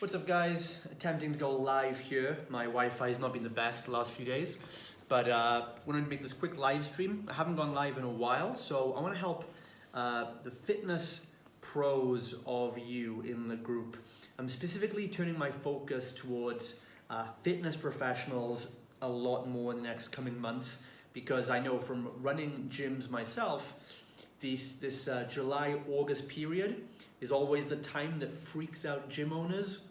What's up guys? Attempting to go live here. My Wi-Fi has not been the best the last few days, but wanted to make this quick live stream. I haven't gone live in a while, so I want to help the fitness pros of you in the group. I'm specifically turning my focus towards fitness professionals a lot more in the next coming months, because I know from running gyms myself, this July-August period is always the time that freaks out gym owners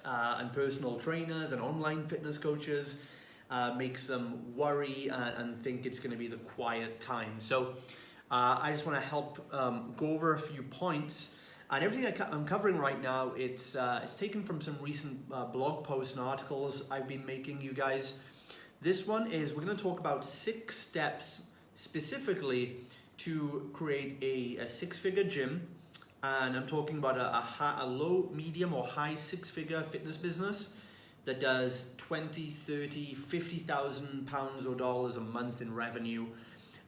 and personal trainers and online fitness coaches, makes them worry and think it's going to be the quiet time. So I just want to help go over a few points, and everything I'm covering right now, it's taken from some recent blog posts and articles I've been making, you guys. This one is, we're going to talk about 6 steps specifically to create a six-figure gym. And I'm talking about a low, medium or high 6-figure fitness business that does 20, 30, 50,000 pounds or dollars a month in revenue.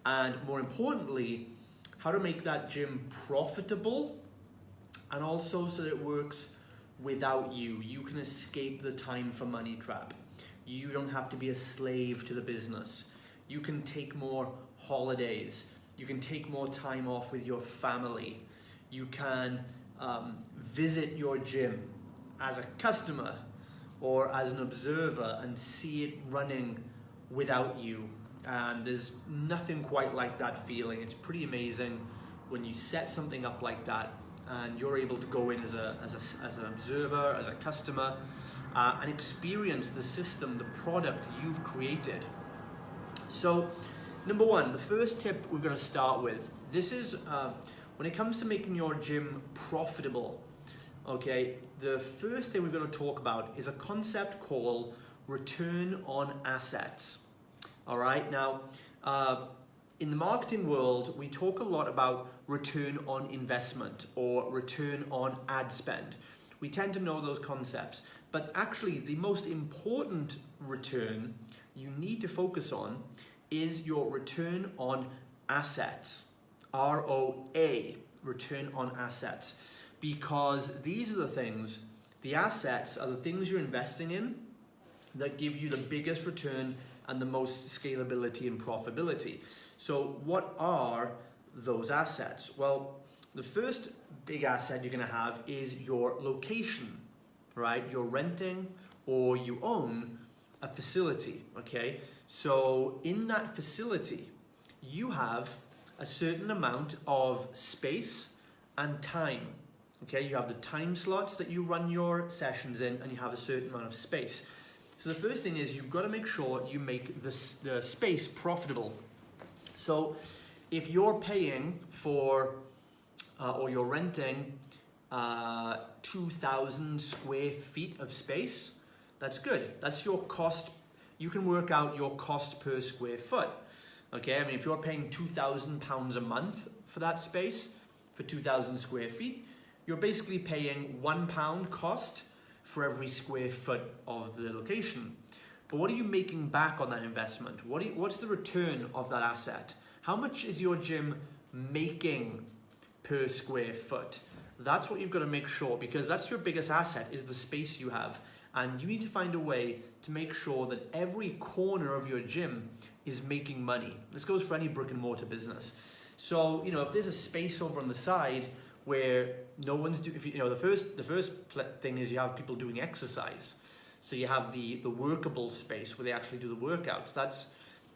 And more importantly, how to make that gym profitable, and also so that it works without you. You can escape the time for money trap. You don't have to be a slave to the business. You can take more holidays. You can take more time off with your family. You can visit your gym as a customer or as an observer and see it running without you. And there's nothing quite like that feeling. It's pretty amazing when you set something up like that and you're able to go in as an observer, as a customer, and experience the system, the product you've created. So, number one, the first tip we're going to start with, this is when it comes to making your gym profitable, okay, the first thing we're going to talk about is a concept called return on assets. All right, now, in the marketing world, we talk a lot about return on investment or return on ad spend. We tend to know those concepts, but actually the most important return you need to focus on is your return on assets. ROA, return on assets, because these are the things, the assets are the things you're investing in that give you the biggest return and the most scalability and profitability. So what are those assets? Well, the first big asset you're going to have is your location, right? You're renting or you own a facility, okay? So in that facility, you have a certain amount of space and time, okay? You have the time slots that you run your sessions in, and you have a certain amount of space. So the first thing is you've got to make sure you make the space profitable. So if you're paying for, or you're renting 2,000 square feet of space, that's good. That's your cost. You can work out your cost per square foot. Okay, I mean, if you're paying £2,000 a month for that space, for 2,000 square feet, you're basically paying £1 cost for every square foot of the location. But what are you making back on that investment? What's the return of that asset? How much is your gym making per square foot? That's what you've got to make sure, because that's your biggest asset, is the space you have. And you need to find a way to make sure that every corner of your gym is making money. This goes for any brick and mortar business. So, if there's a space over on the side where no one's doing, the first thing is you have people doing exercise. So you have the workable space where they actually do the workouts. That's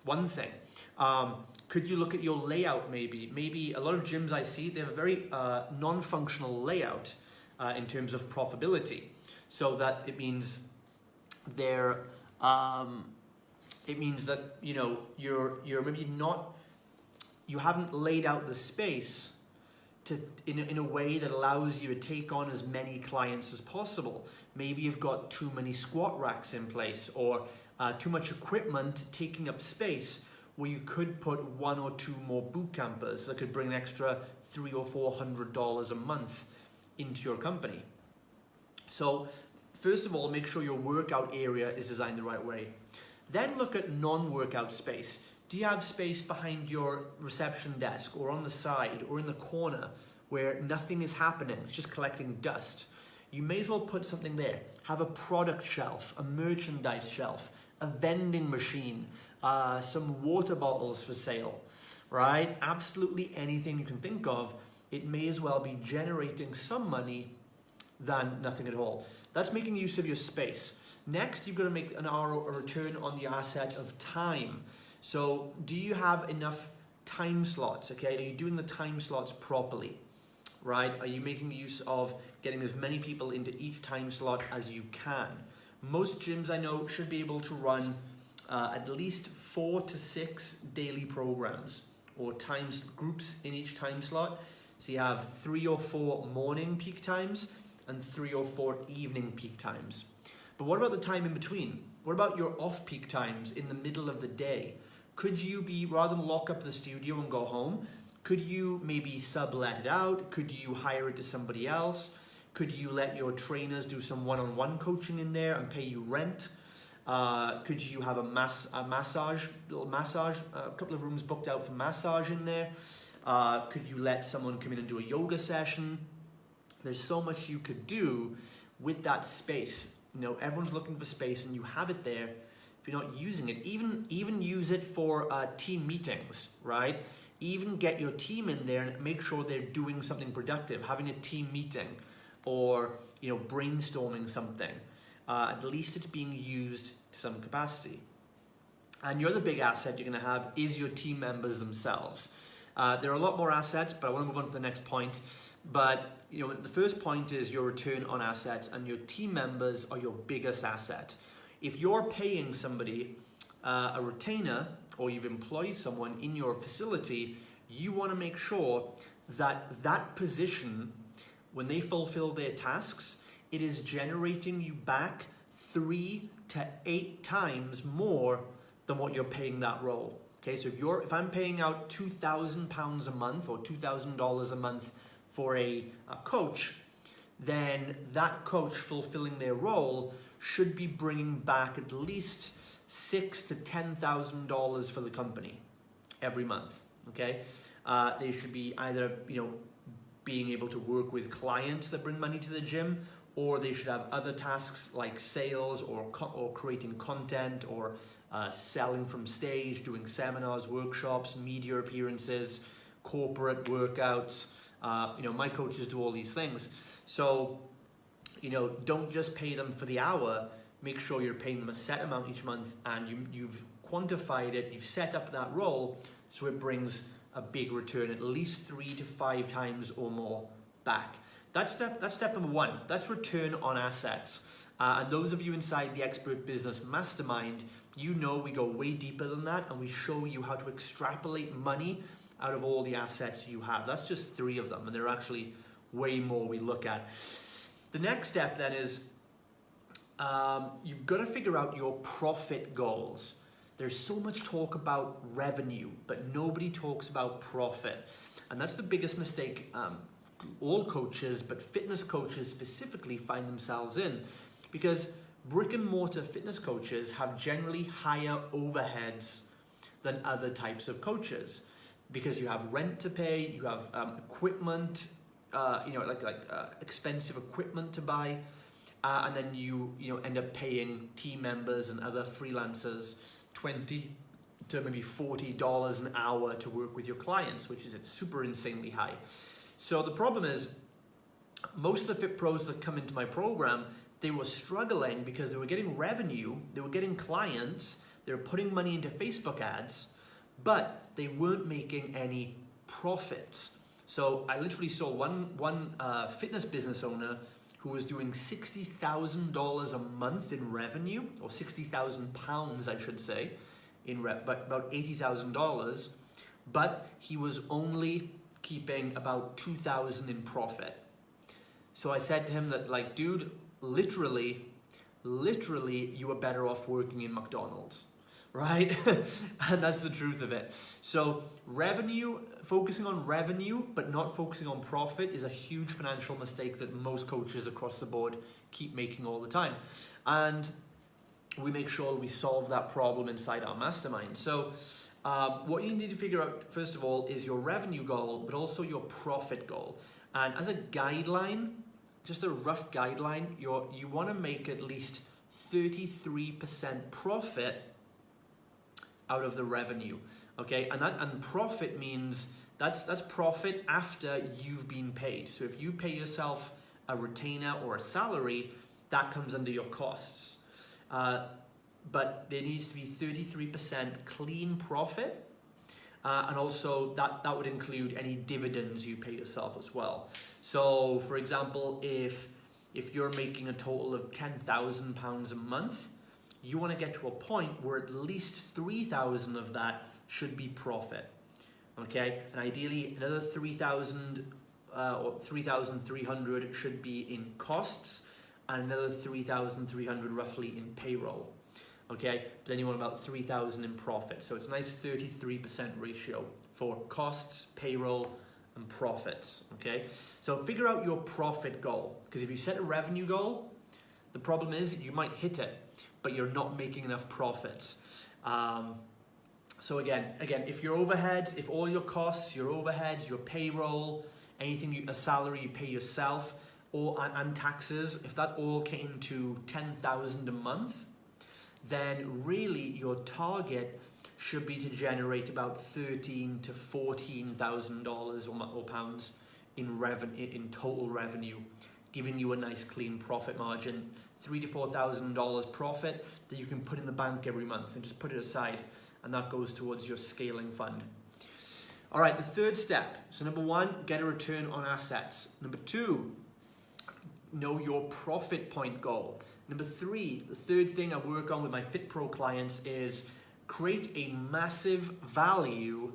one thing. Could you look at your layout maybe? Maybe a lot of gyms I see, they have a very non-functional layout in terms of profitability. So that it means they're, it means that you're maybe not, you haven't laid out the space in a way that allows you to take on as many clients as possible. Maybe you've got too many squat racks in place, or too much equipment taking up space, where you could put 1 or 2 more boot campers that could bring an extra $300 or $400 a month into your company. So first of all, make sure your workout area is designed the right way. Then look at non-workout space. Do you have space behind your reception desk, or on the side, or in the corner where nothing is happening? It's just collecting dust. you may as well put something there. Have a product shelf, a merchandise shelf, a vending machine, some water bottles for sale, right? Absolutely anything you can think of, it may as well be generating some money than nothing at all. That's making use of your space. Next, you've got to make a return on the asset of time. So do you have enough time slots, okay? Are you doing the time slots properly, right? Are you making use of getting as many people into each time slot as you can? Most gyms I know should be able to run at least 4 to 6 daily programs or times groups in each time slot. So you have 3 or 4 morning peak times and 3 or 4 evening peak times. But what about the time in between? What about your off-peak times in the middle of the day? Could you be, rather than lock up the studio and go home, could you maybe sublet it out? Could you hire it to somebody else? Could you let your trainers do some one-on-one coaching in there and pay you rent? Could you have a massage, a couple of rooms booked out for massage in there? Could you let someone come in and do a yoga session? There's so much you could do with that space. You know, everyone's looking for space and you have it there. If you're not using it, even use it for team meetings, right? Even get your team in there and make sure they're doing something productive, having a team meeting or, you know, brainstorming something. At least it's being used to some capacity. And your other big asset you're going to have is your team members themselves. There are a lot more assets, but I want to move on to the next point. But you know, the first point is your return on assets, and your team members are your biggest asset. If you're paying somebody a retainer, or you've employed someone in your facility, you want to make sure that that position, when they fulfill their tasks, it is generating you back 3 to 8 times more than what you're paying that role. Okay, so if I'm paying out £2,000 a month or $2,000 a month for a coach, then that coach fulfilling their role should be bringing back at least $6,000 to $10,000 for the company every month. Okay, they should be either, you know, being able to work with clients that bring money to the gym, or they should have other tasks like sales or creating content or selling from stage, doing seminars, workshops, media appearances, corporate workouts. You know, my coaches do all these things. So, you know, don't just pay them for the hour. Make sure you're paying them a set amount each month, and you've quantified it, you've set up that role so it brings a big return, at least 3 to 5 times or more back. That's step number 1. That's return on assets. And those of you inside the Expert Business Mastermind, you know we go way deeper than that, and we show you how to extrapolate money out of all the assets you have. That's just 3 of them, and there are actually way more we look at. The next step then is you've got to figure out your profit goals. There's so much talk about revenue, but nobody talks about profit. And that's the biggest mistake all coaches, but fitness coaches specifically, find themselves in, because brick and mortar fitness coaches have generally higher overheads than other types of coaches, because you have rent to pay, you have equipment, you know, like expensive equipment to buy, and then you end up paying team members and other freelancers $20 to maybe $40 an hour to work with your clients, which is super insanely high. So the problem is, most of the Fit Pros that come into my program, they were struggling because they were getting revenue, they were getting clients, they were putting money into Facebook ads, but they weren't making any profits. So I literally saw one fitness business owner who was doing $60,000 a month in revenue, or £60,000 I should say, but about $80,000, but he was only keeping about $2,000 in profit. So I said to him that, like, dude, literally you were better off working in McDonald's, right? And that's the truth of it. So revenue, focusing on revenue but not focusing on profit, is a huge financial mistake that most coaches across the board keep making all the time. And we make sure we solve that problem inside our mastermind. So what you need to figure out, first of all, is your revenue goal, but also your profit goal. And as a guideline, just a rough guideline, you want to make at least 33% profit out of the revenue, okay? And profit means that's profit after you've been paid. So if you pay yourself a retainer or a salary, that comes under your costs. But there needs to be 33% clean profit, and also that would include any dividends you pay yourself as well. So for example, if you're making a total of £10,000 a month, you want to get to a point where at least 3,000 of that should be profit, okay? And ideally another 3,000 or 3,300 should be in costs, and another 3,300 roughly in payroll, okay? But then you want about 3,000 in profit. So it's a nice 33% ratio for costs, payroll, and profits, okay? So figure out your profit goal, because if you set a revenue goal, the problem is you might hit it, but you're not making enough profits. So again, if your overheads, if all your costs, your overheads, your payroll, anything, a salary you pay yourself, and taxes, if that all came to 10,000 a month, then really your target should be to generate about $13,000 to $14,000 or pounds in total revenue, giving you a nice clean profit margin, $3,000 to $4,000 profit that you can put in the bank every month and just put it aside, and that goes towards your scaling fund. All right, the third step. So number one, get a return on assets. Number two, know your profit point goal. Number three, the third thing I work on with my FitPro clients is create a massive value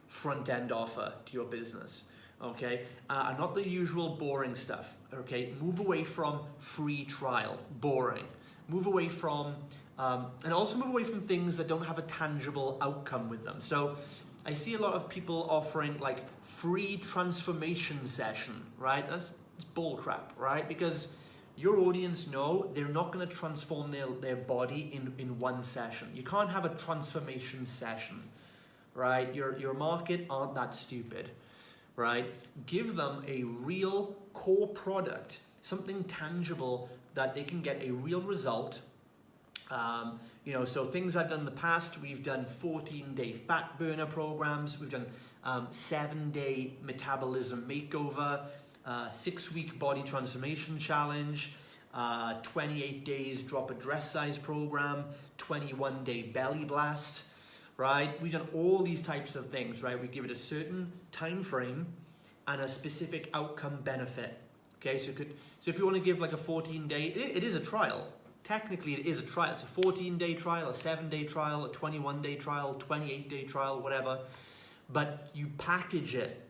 front-end offer to your business, okay? And not the usual boring stuff, okay? Move away from free trial, boring. Move away from, and also move away from things that don't have a tangible outcome with them. So I see a lot of people offering like free transformation session, right? It's bull crap, right? Because your audience know they're not going to transform their body in one session. You can't have a transformation session, right? Your market aren't that stupid, right? Give them a real core product, something tangible that they can get a real result. So things I've done in the past, we've done 14-day fat burner programs, we've done 7-day metabolism makeover, 6-week body transformation challenge, 28 days drop a dress size program, 21-day belly blast, right? We've done all these types of things, right? We give it a certain time frame and a specific outcome benefit. Okay, so if you want to give like a 14-day, it is a trial. Technically, it is a trial. It's a 14-day trial, a 7-day trial, a 21-day trial, 28-day trial, whatever. But you package it.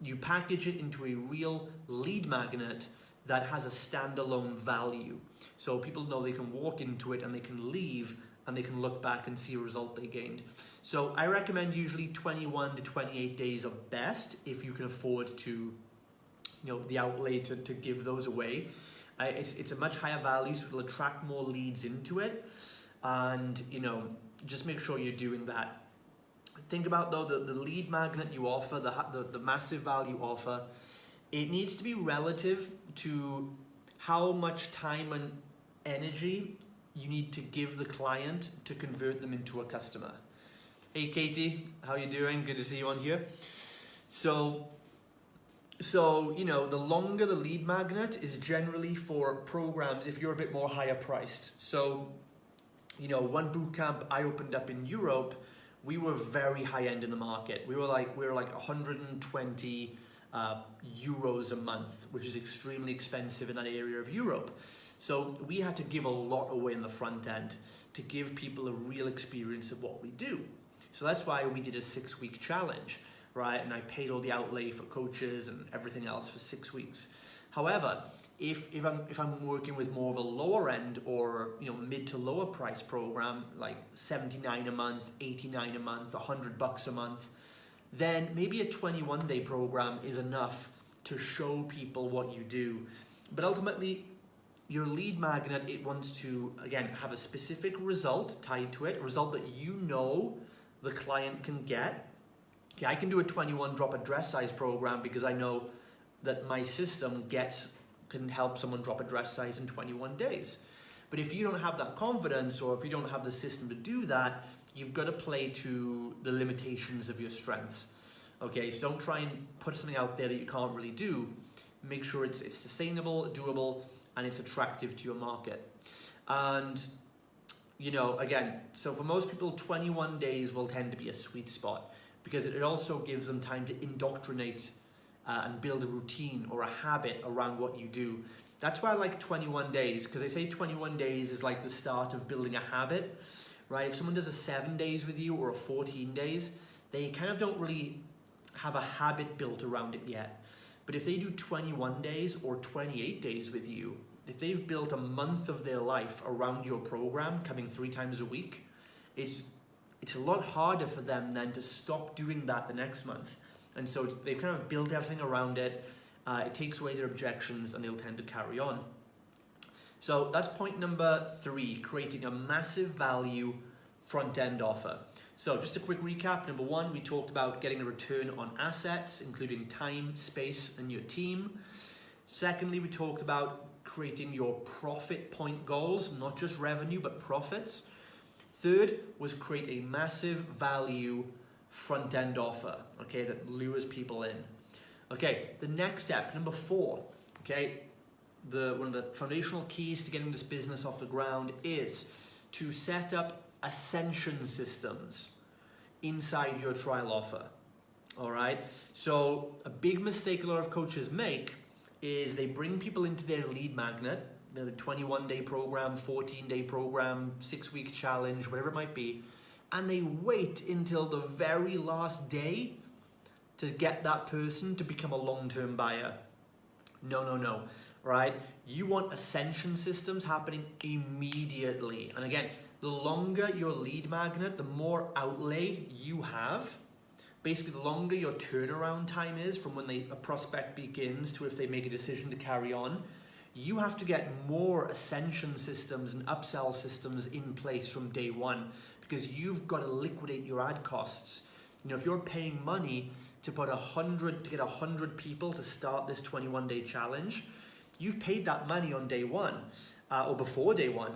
You package it into a real lead magnet that has a standalone value. So people know they can walk into it and they can leave and they can look back and see a result they gained. So I recommend usually 21 to 28 days are best if you can afford to, the outlay to give those away. It's a much higher value, so it'll attract more leads into it. And, just make sure you're doing that. Think about though the lead magnet you offer, the massive value offer, it needs to be relative to how much time and energy you need to give the client to convert them into a customer. Hey Katie, how you doing? Good to see you on here. So the longer the lead magnet is generally for programs if you're a bit more higher priced. So, one bootcamp I opened up in Europe, we were very high end in the market. We were like 120 euros a month, which is extremely expensive in that area of Europe. So we had to give a lot away in the front end to give people a real experience of what we do. So that's why we did a 6-week challenge, right? And I paid all the outlay for coaches and everything else for 6 weeks. However, if I'm working with more of a lower end or mid to lower price program like 79 a month, 89 a month, $100 a month, then maybe a 21-day program is enough to show people what you do. But ultimately, your lead magnet, it wants to, again, have a specific result tied to it, a result that the client can get. Okay, I can do a 21 drop a dress size program because I know that my system gets can help someone drop a dress size in 21 days. But if you don't have that confidence, or if you don't have the system to do that, you've got to play to the limitations of your strengths. Okay, so don't try and put something out there that you can't really do. Make sure it's sustainable, doable, and it's attractive to your market. And, you know, again, so for most people, 21 days will tend to be a sweet spot, because it also gives them time to indoctrinate and build a routine or a habit around what you do. That's why I like 21 days, because I say 21 days is like the start of building a habit, right? If someone does a 7 days with you or a 14 days, they kind of don't really have a habit built around it yet. But if they do 21 days or 28 days with you, if they've built a month of their life around your program, coming 3 times a week, it's a lot harder for them then to stop doing that the next month. And so they've kind of built everything around it. It takes away their objections, and they'll tend to carry on. So that's point number 3, creating a massive value front-end offer. So just a quick recap. Number 1, we talked about getting a return on assets, including time, space, and your team. Secondly, we talked about creating your profit point goals, not just revenue, but profits. Third was create a massive value front-end offer, okay, that lures people in. Okay, the next step, number 4, okay, one of the foundational keys to getting this business off the ground is to set up ascension systems inside your trial offer. All right, so a big mistake a lot of coaches make is they bring people into their lead magnet, the 21-day program, 14-day program, 6-week challenge, whatever it might be, and they wait until the very last day to get that person to become a long-term buyer. No, right? You want ascension systems happening immediately. And again, the longer your lead magnet, the more outlay you have. Basically, the longer your turnaround time is from when a prospect begins to if they make a decision to carry on, you have to get more ascension systems and upsell systems in place from day 1, because you've got to liquidate your ad costs. You know, if you're paying money to get 100 people to start this 21-day challenge, you've paid that money on day 1 or before day 1.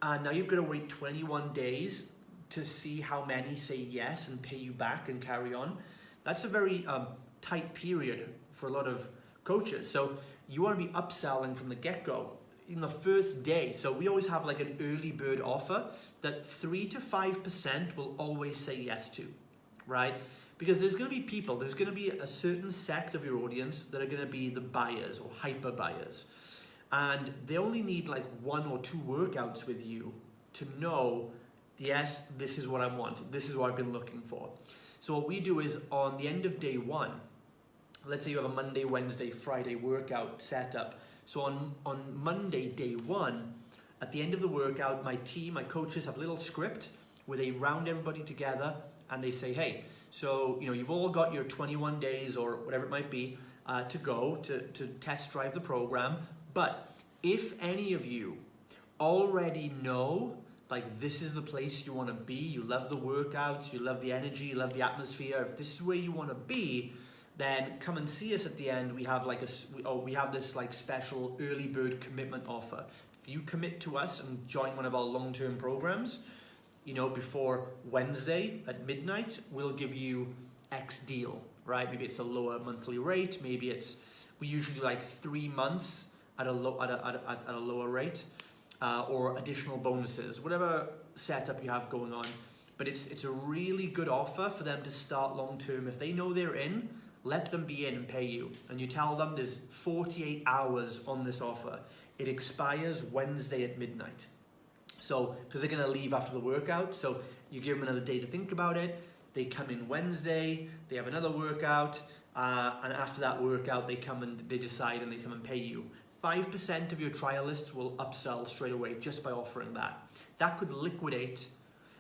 And now you've got to wait 21 days to see how many say yes and pay you back and carry on. That's a very tight period for a lot of coaches. So you want to be upselling from the get-go in the first day. So we always have like an early bird offer that 3 to 5% will always say yes to, right? Because there's going to be people, there's going to be a certain sect of your audience that are going to be the buyers or hyper buyers. And they only need like 1 or 2 workouts with you to know, yes, this is what I want. This is what I've been looking for. So what we do is on the end of day 1, let's say you have a Monday, Wednesday, Friday workout setup. So on Monday, day 1, at the end of the workout, my team, my coaches have a little script where they round everybody together and they say, hey, so you know you've all got your 21 days or whatever it might be to go to test drive the program. But if any of you already know, like, this is the place you want to be, you love the workouts, you love the energy, you love the atmosphere, if this is where you want to be, then come and see us at the end. We have like we have this like special early bird commitment offer. If you commit to us and join one of our long-term programs, you know, before Wednesday at midnight, we'll give you X deal, right? Maybe it's a lower monthly rate. Maybe we usually do like 3 months at a lower rate, or additional bonuses, whatever setup you have going on. But it's a really good offer for them to start long term. If they know they're in, let them be in and pay you. And you tell them there's 48 hours on this offer. It expires Wednesday at midnight. So, because they're going to leave after the workout, so you give them another day to think about it. They come in Wednesday, they have another workout, and after that workout, they decide and they come and pay you. 5% of your trialists will upsell straight away just by offering that. That could liquidate,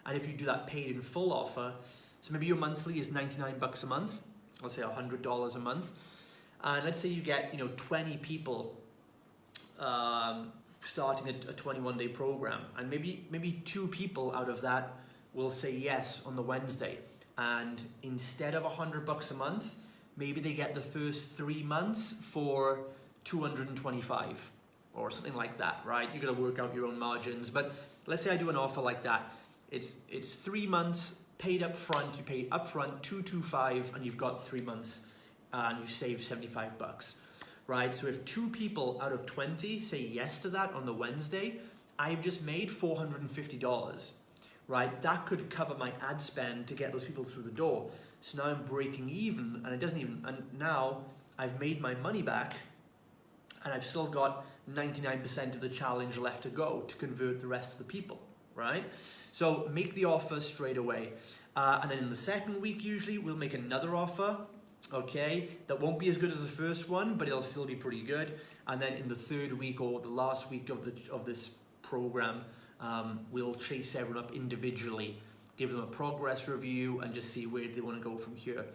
and if you do that paid in full offer, so maybe your monthly is $99 a month, let's say $100 a month, and let's say you get 20 people starting a 21-day program, and maybe 2 people out of that will say yes on the Wednesday, and instead of $100 a month, maybe they get the first 3 months for 225 or something like that, right? You got to work out your own margins. But let's say I do an offer like that. It's 3 months paid up front. You pay up front 225 and you've got 3 months and you've saved 75 bucks, right? So if 2 people out of 20 say yes to that on the Wednesday, I've just made $450, right? That could cover my ad spend to get those people through the door. So now I'm breaking even, and now I've made my money back and I've still got 99% of the challenge left to go to convert the rest of the people, right? So make the offer straight away. And then in the second week, usually we'll make another offer, okay? That won't be as good as the first one, but it'll still be pretty good. And then in the third week or the last week of this program, we'll chase everyone up individually, give them a progress review and just see where they want to go from here.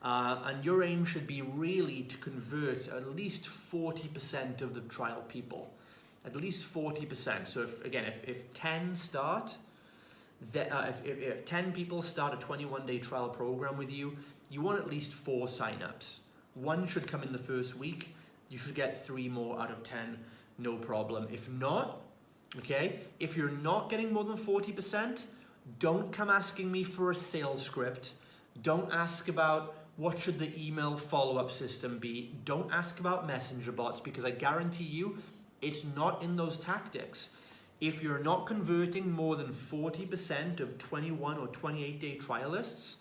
And your aim should be really to convert at least 40% of the trial people, at least 40%. So if 10 start, if 10 people start a 21-day trial program with you, you want at least 4 signups. 1 should come in the first week. You should get 3 more out of 10, no problem. If not, okay, if you're not getting more than 40%, don't come asking me for a sales script. Don't ask about what should the email follow-up system be. Don't ask about messenger bots, because I guarantee you it's not in those tactics. If you're not converting more than 40% of 21 or 28-day trialists,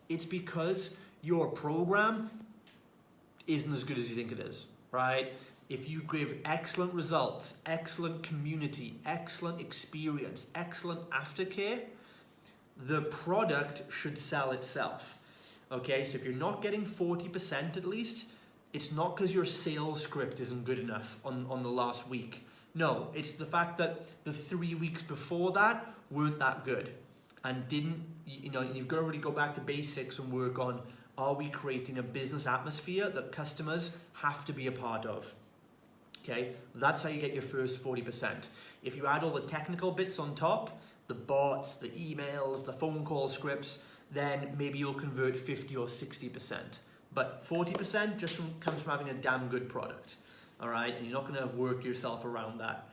it's because your program isn't as good as you think it is, right? If you give excellent results, excellent community, excellent experience, excellent aftercare, the product should sell itself. Okay, so if you're not getting 40% at least, it's not because your sales script isn't good enough on the last week. No, it's the fact that the 3 weeks before that weren't that good and you've got to really go back to basics and work on, are we creating a business atmosphere that customers have to be a part of? Okay, that's how you get your first 40%. If you add all the technical bits on top, the bots, the emails, the phone call scripts, then maybe you'll convert 50 or 60%. But 40% just comes from having a damn good product, all right? And you're not gonna work yourself around that.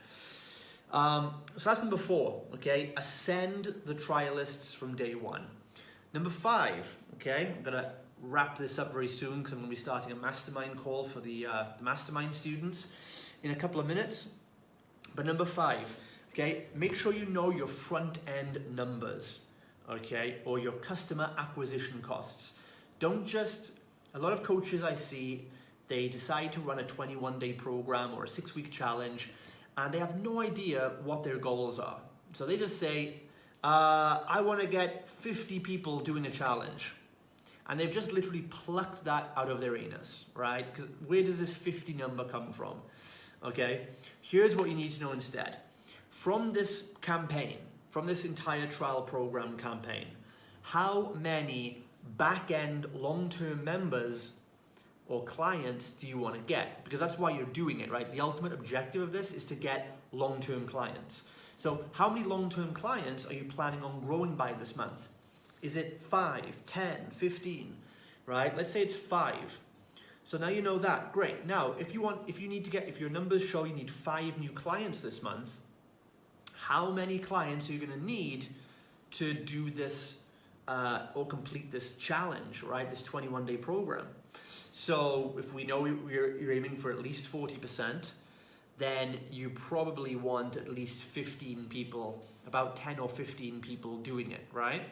So that's number 4, okay? Ascend the trialists from day 1. Number 5, okay? I'm gonna wrap this up very soon because I'm gonna be starting a mastermind call for the mastermind students in a couple of minutes. But number 5, okay, make sure you know your front-end numbers, okay, or your customer acquisition costs. Don't just, a lot of coaches I see, they decide to run a 21-day program or a 6-week challenge, and they have no idea what their goals are. So they just say, I want to get 50 people doing a challenge. And they've just literally plucked that out of their anus, right? Because where does this 50 number come from? Okay, here's what you need to know instead. From this campaign, from this entire trial program campaign, how many back-end long-term members or clients do you want to get? Because that's why you're doing it, right? The ultimate objective of this is to get long-term clients. So how many long-term clients are you planning on growing by this month? Is it 5, 10, 15, right? Let's say it's 5. So now you know that, great. Now, if your numbers show you need 5 new clients this month, how many clients are you gonna need to do this or complete this challenge, right? This 21-day program. So if we know you're aiming for at least 40%, then you probably want at least 15 people, about 10 or 15 people doing it, right?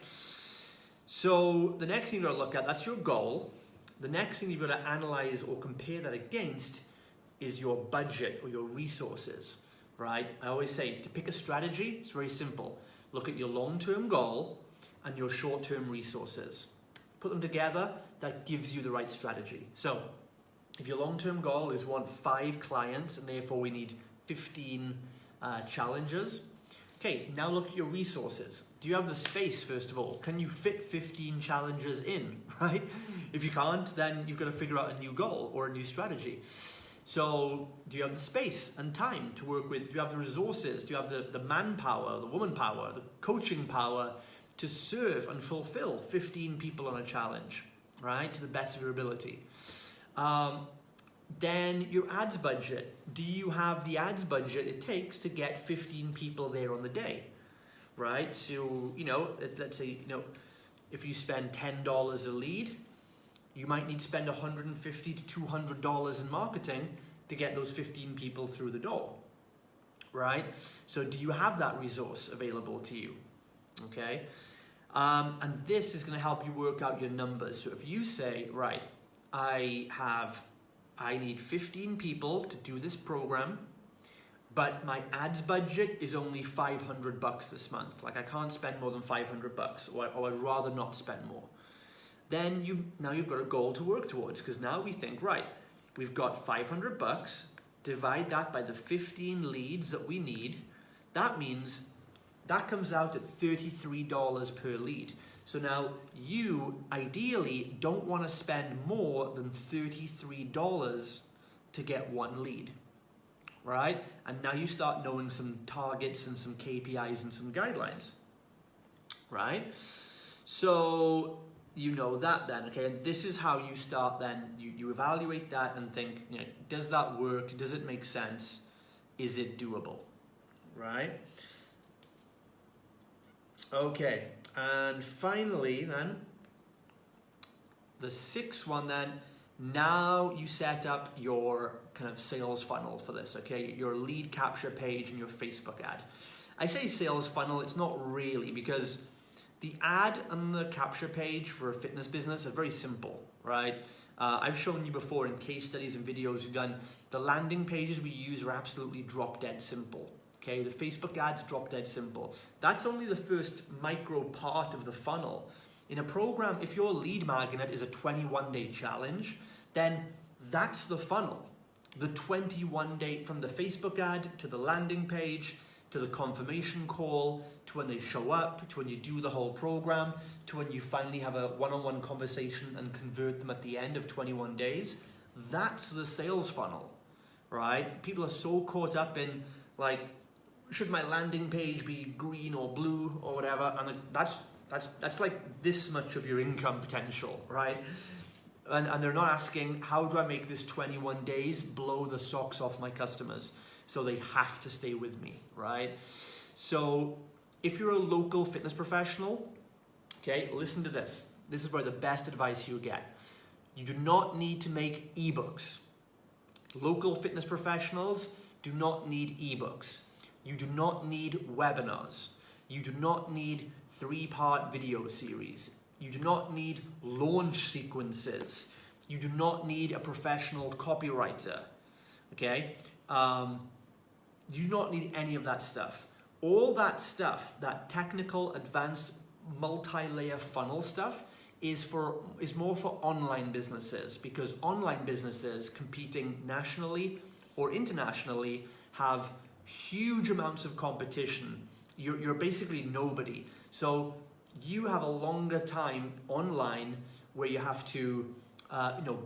So the next thing you've got to look at, that's your goal. The next thing you've got to analyze or compare that against is your budget or your resources, right? I always say to pick a strategy, it's very simple. Look at your long-term goal and your short-term resources. Put them together, that gives you the right strategy. So if your long-term goal is want 5 clients and therefore we need 15 challenges, okay, now look at your resources. Do you have the space, first of all? Can you fit 15 challenges in, right? If you can't, then you've got to figure out a new goal or a new strategy. So do you have the space and time to work with? Do you have the resources? Do you have the manpower, the woman power, the coaching power to serve and fulfill 15 people on a challenge, right? To the best of your ability. Then your ads budget. Do you have the ads budget it takes to get 15 people there on the day, right? So, let's say, if you spend $10 a lead, you might need to spend $150 to $200 in marketing to get those 15 people through the door, right? So do you have that resource available to you, okay? And this is gonna help you work out your numbers. So if you say, right, I need 15 people to do this program, but my ads budget is only $500 this month. Like I can't spend more than $500, or I'd rather not spend more. Then you've got a goal to work towards, because now we think, right, we've got $500, divide that by the 15 leads that we need. That means that comes out at $33 per lead. So now you ideally don't want to spend more than $33 to get one lead, right? And now you start knowing some targets and some KPIs and some guidelines, right? So you know that then, okay? And this is how you start then. You evaluate that and think, does that work? Does it make sense? Is it doable, right? Okay, and finally then, the sixth one then, now you set up your kind of sales funnel for this, okay? Your lead capture page and your Facebook ad. I say sales funnel, it's not really, because the ad and the capture page for a fitness business are very simple, right? I've shown you before in case studies and videos we've done, the landing pages we use are absolutely drop dead simple, okay? The Facebook ads drop dead simple. That's only the first micro part of the funnel. In a program, if your lead magnet is a 21-day challenge, then that's the funnel. The 21-day from the Facebook ad to the landing page, to the confirmation call, to when they show up, to when you do the whole program, to when you finally have a one-on-one conversation and convert them at the end of 21 days. That's the sales funnel, right? People are so caught up in like, should my landing page be green or blue or whatever? And that's like this much of your income potential, right? And they're not asking, how do I make this 21 days blow the socks off my customers so they have to stay with me, right? So if you're a local fitness professional, okay, listen to this. This is probably the best advice you'll get. You do not need to make ebooks. Local fitness professionals do not need ebooks. You do not need webinars. You do not need 3-part video series. You do not need launch sequences. You do not need a professional copywriter, okay? You do not need any of that stuff. All that stuff, that technical, advanced, multi-layer funnel stuff is more for online businesses, because online businesses competing nationally or internationally have huge amounts of competition. You're basically nobody. So you have a longer time online where you have to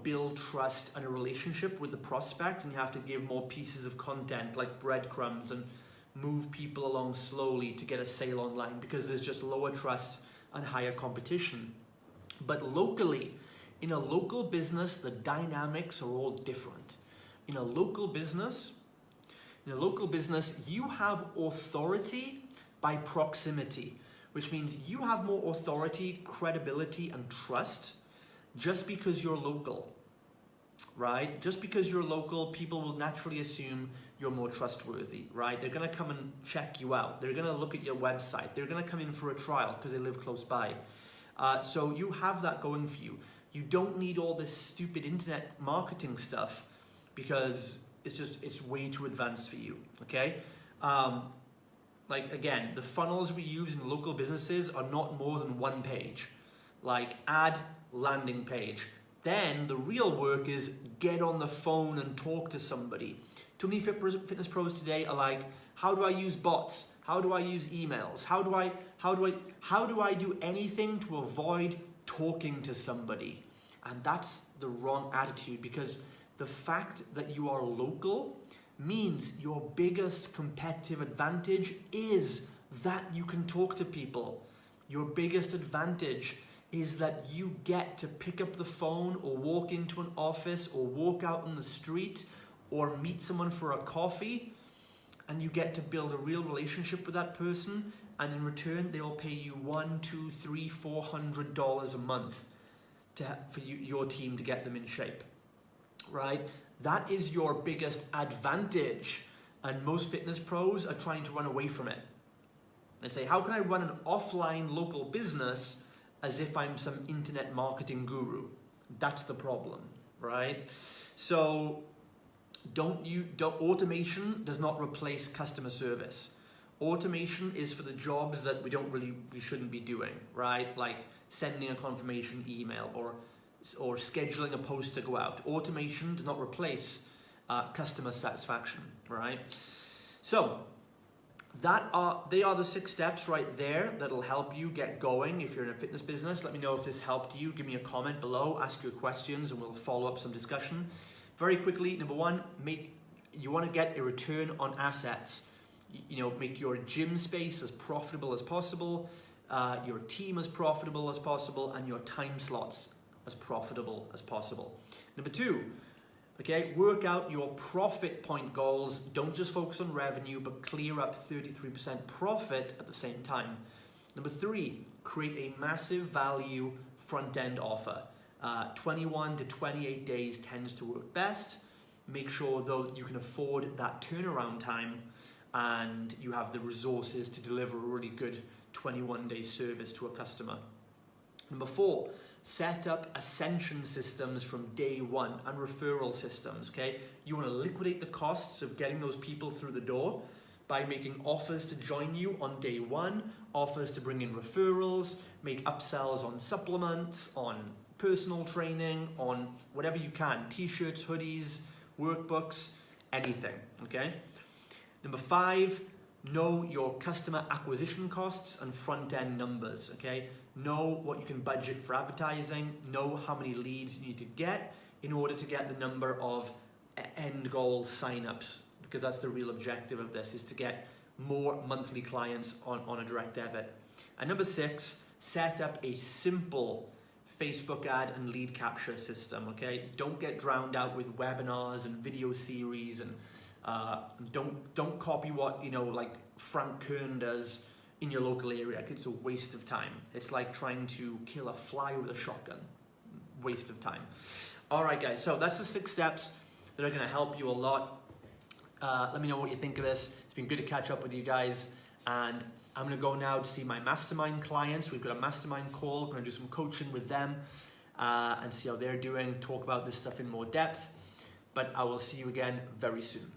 build trust and a relationship with the prospect, and you have to give more pieces of content like breadcrumbs and move people along slowly to get a sale online, because there's just lower trust and higher competition. But locally, in a local business, the dynamics are all different. In a local business, you have authority by proximity, which means you have more authority, credibility, and trust just because you're local, right? Just because you're local, people will naturally assume you're more trustworthy, right? They're gonna come and check you out. They're gonna look at your website. They're gonna come in for a trial because they live close by. So you have that going for you. You don't need all this stupid internet marketing stuff because it's way too advanced for you, okay? Like again, the funnels we use in local businesses are not more than one page. Like ad, landing page. Then the real work is get on the phone and talk to somebody. Too many fitness pros today are like, how do I use bots? How do I use emails? How do I do anything to avoid talking to somebody? And that's the wrong attitude, because the fact that you are local means your biggest competitive advantage is that you can talk to people. Your biggest advantage is that you get to pick up the phone or walk into an office or walk out on the street or meet someone for a coffee, and you get to build a real relationship with that person, and in return they'll pay you $100, $200, $300, $400 a month for your team to get them in shape, right? That is your biggest advantage, and most fitness pros are trying to run away from it. They say, how can I run an offline local business as if I'm some internet marketing guru? That's the problem, right? So automation does not replace customer service. Automation is for the jobs that we shouldn't be doing, right? Like sending a confirmation email or scheduling a post to go out. Automation does not replace customer satisfaction, right? So they are the 6 steps right there that'll help you get going if you're in a fitness business. Let me know if this helped you. Give me a comment below, ask your questions, and we'll follow up some discussion. Very quickly, number 1, you want to get a return on assets. Make your gym space as profitable as possible, your team as profitable as possible, and your time slots as profitable as possible. Number 2, okay, work out your profit point goals. Don't just focus on revenue, but clear up 33% profit at the same time. Number 3, create a massive value front-end offer. 21 to 28 days tends to work best. Make sure though you can afford that turnaround time and you have the resources to deliver a really good 21-day service to a customer. Number 4, set up ascension systems from day 1 and referral systems, okay? You want to liquidate the costs of getting those people through the door by making offers to join you on day 1, offers to bring in referrals, make upsells on supplements, on personal training, on whatever you can, t-shirts, hoodies, workbooks, anything, okay? Number 5, know your customer acquisition costs and front-end numbers, okay? Know what you can budget for advertising, know how many leads you need to get in order to get the number of end goal signups, because that's the real objective of this, is to get more monthly clients on a direct debit. And number 6, set up a simple Facebook ad and lead capture system, okay? Don't get drowned out with webinars and video series, and don't copy what, like Frank Kern does in your local area. It's a waste of time. It's like trying to kill a fly with a shotgun. Waste of time. All right, guys, so that's the 6 steps that are gonna help you a lot. Let me know what you think of this. It's been good to catch up with you guys, and I'm gonna go now to see my mastermind clients. We've got a mastermind call. I'm gonna do some coaching with them and see how they're doing, talk about this stuff in more depth. But I will see you again very soon.